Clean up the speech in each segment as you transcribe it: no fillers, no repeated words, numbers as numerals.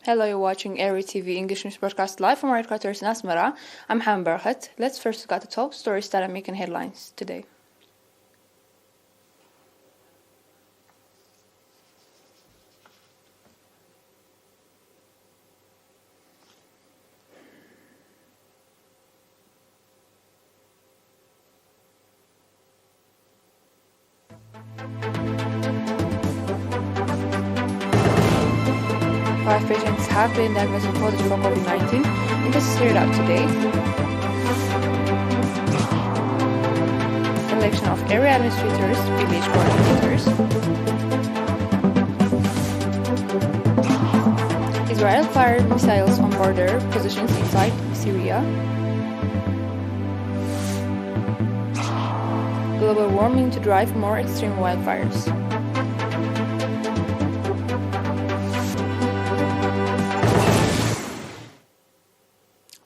Hello, you're watching ERi-TV English News Broadcast live from our headquarters in Asmara. I'm Ham Barhat. Let's first look at the top stories that are making headlines today. Five patients have been diagnosed positive for COVID-19, and this is carried out today. Election of area administrators, village coordinators. Israel fired missiles on border positions inside Syria. Global warming to drive more extreme wildfires.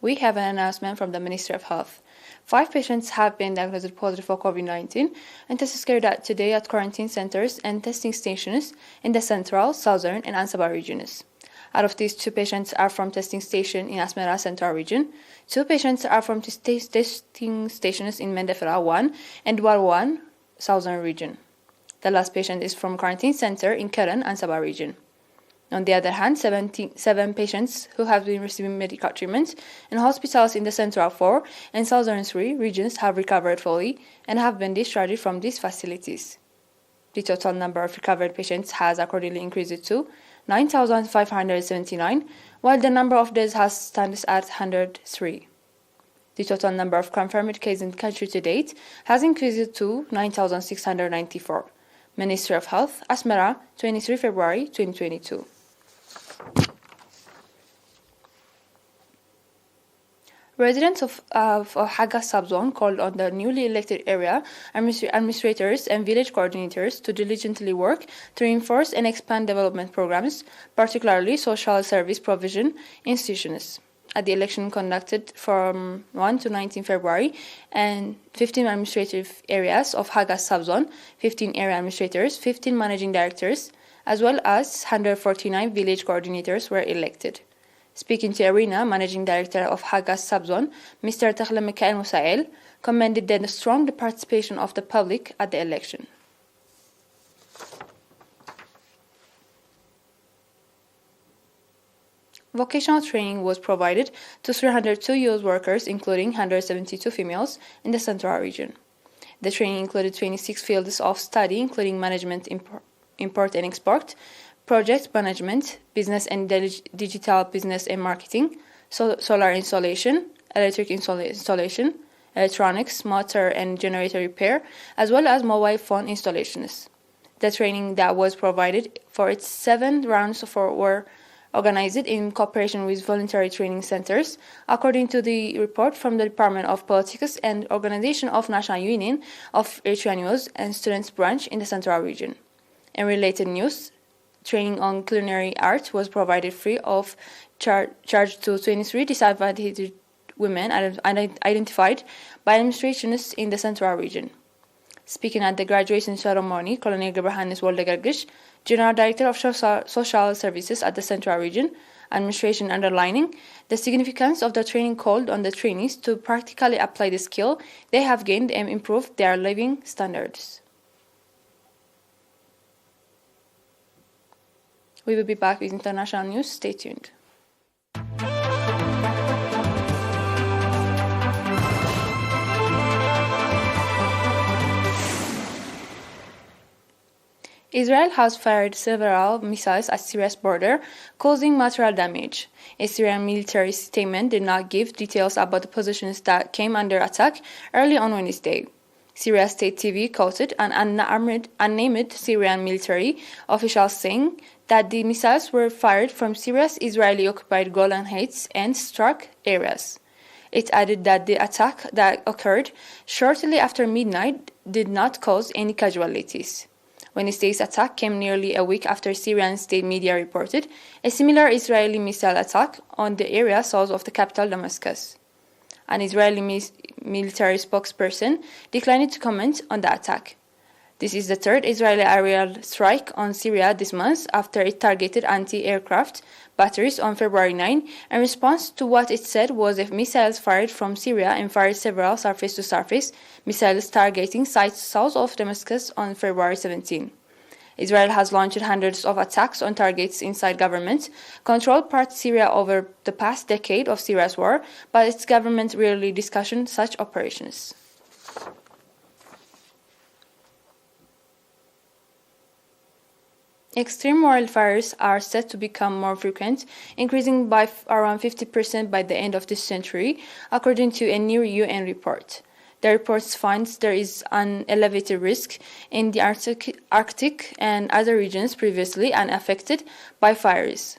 We have an announcement from the Ministry of Health. 5 patients have been diagnosed positive for COVID-19, and tests carried out today at quarantine centers and testing stations in the central, southern, and Ansaba regions. Out of these, 2 patients are from testing station in Asmara Central region, 2 patients are from testing stations in Mendefera 1 and Dwar 1 southern region. The last patient is from quarantine center in Keren, Ansaba region. On the other hand, 77 patients who have been receiving medical treatment in hospitals in the Central 4 and Southern 3 regions have recovered fully and have been discharged from these facilities. The total number of recovered patients has accordingly increased to 9,579, while the number of deaths has stands at 103. The total number of confirmed cases in the country to date has increased to 9,694. Ministry of Health, Asmara, 23 February 2022. Residents of Haggas Sabzon called on the newly elected area administrators and village coordinators to diligently work to reinforce and expand development programs, particularly social service provision institutions. At the election conducted from 1 to 19 February, and 15 administrative areas of Haggas Sabzon, 15 area administrators, 15 managing directors, as well as 149 village coordinators were elected. Speaking to Arena, Managing Director of Haggas Sabzon, Mr. Takhle Mikael Musael, commended the strong participation of the public at the election. Vocational training was provided to 302 youth workers, including 172 females, in the Central region. The training included 26 fields of study, including management, import and export, project management, business and digital business and marketing, solar installation, electric installation, electronics, motor and generator repair, as well as mobile phone installations. The training that was provided for its 7 rounds were organized in cooperation with voluntary training centers, according to the report from the Department of Politics and Organization of National Union of Eritrea Youth and Students Branch in the Central region. In related news, training on culinary art was provided free of charge to 23 disadvantaged women identified by administrations in the Central region. Speaking at the graduation ceremony, Colonel Gebrahanis Woldegergish, General Director of Social Services at the Central Region Administration, underlining the significance of the training, called on the trainees to practically apply the skill they have gained and improve their living standards. We will be back with international news. Stay tuned. Israel has fired several missiles at Syria's border, causing material damage. A Syrian military statement did not give details about the positions that came under attack early on Wednesday. Syria State TV quoted an unnamed Syrian military official saying that the missiles were fired from Syria's Israeli-occupied Golan Heights and struck areas. It added that the attack that occurred shortly after midnight did not cause any casualties. Wednesday's attack came nearly a week after Syrian state media reported a similar Israeli missile attack on the area south of the capital, Damascus. An Israeli military spokesperson declined to comment on the attack. This is the third Israeli aerial strike on Syria this month after it targeted anti-aircraft batteries on February 9 in response to what it said was missiles fired from Syria and fired several surface-to-surface missiles targeting sites south of Damascus on February 17. Israel has launched hundreds of attacks on targets inside government-controlled parts of Syria over the past decade of Syria's war, but its government rarely discusses such operations. Extreme wildfires are set to become more frequent, increasing by around 50% by the end of this century, according to a new UN report. The report finds there is an elevated risk in the Arctic and other regions previously unaffected by fires.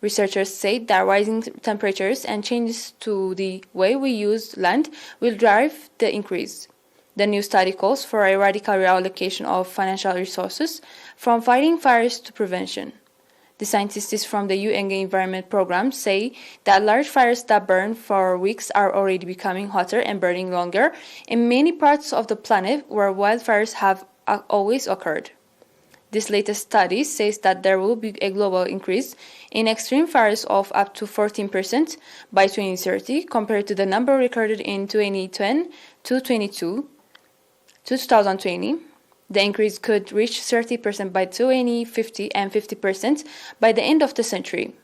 Researchers say that rising temperatures and changes to the way we use land will drive the increase. The new study calls for a radical reallocation of financial resources from fighting fires to prevention. The scientists from the UN Environment Programme say that large fires that burn for weeks are already becoming hotter and burning longer in many parts of the planet where wildfires have always occurred. This latest study says that there will be a global increase in extreme fires of up to 14% by 2030 compared to the number recorded in 2010 to 2020. The increase could reach 30% by 2050 and 50% by the end of the century.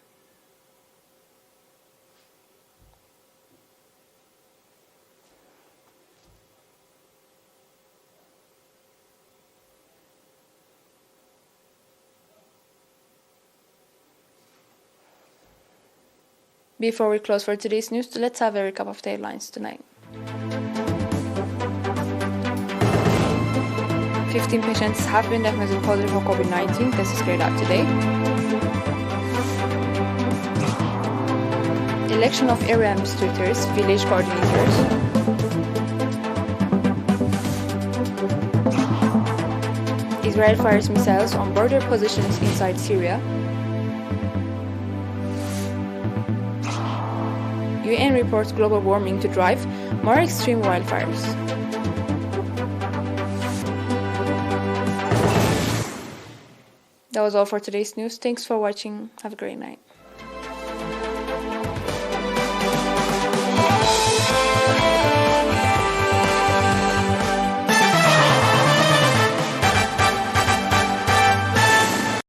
Before we close for today's news, let's have a recap of the headlines tonight. 15 patients have been diagnosed positive for COVID-19. This is carried out today. Election of area administrators, village coordinators. Israel fires missiles on border positions inside Syria. UN reports global warming to drive more extreme wildfires. That was all for today's news. Thanks for watching. Have a great night.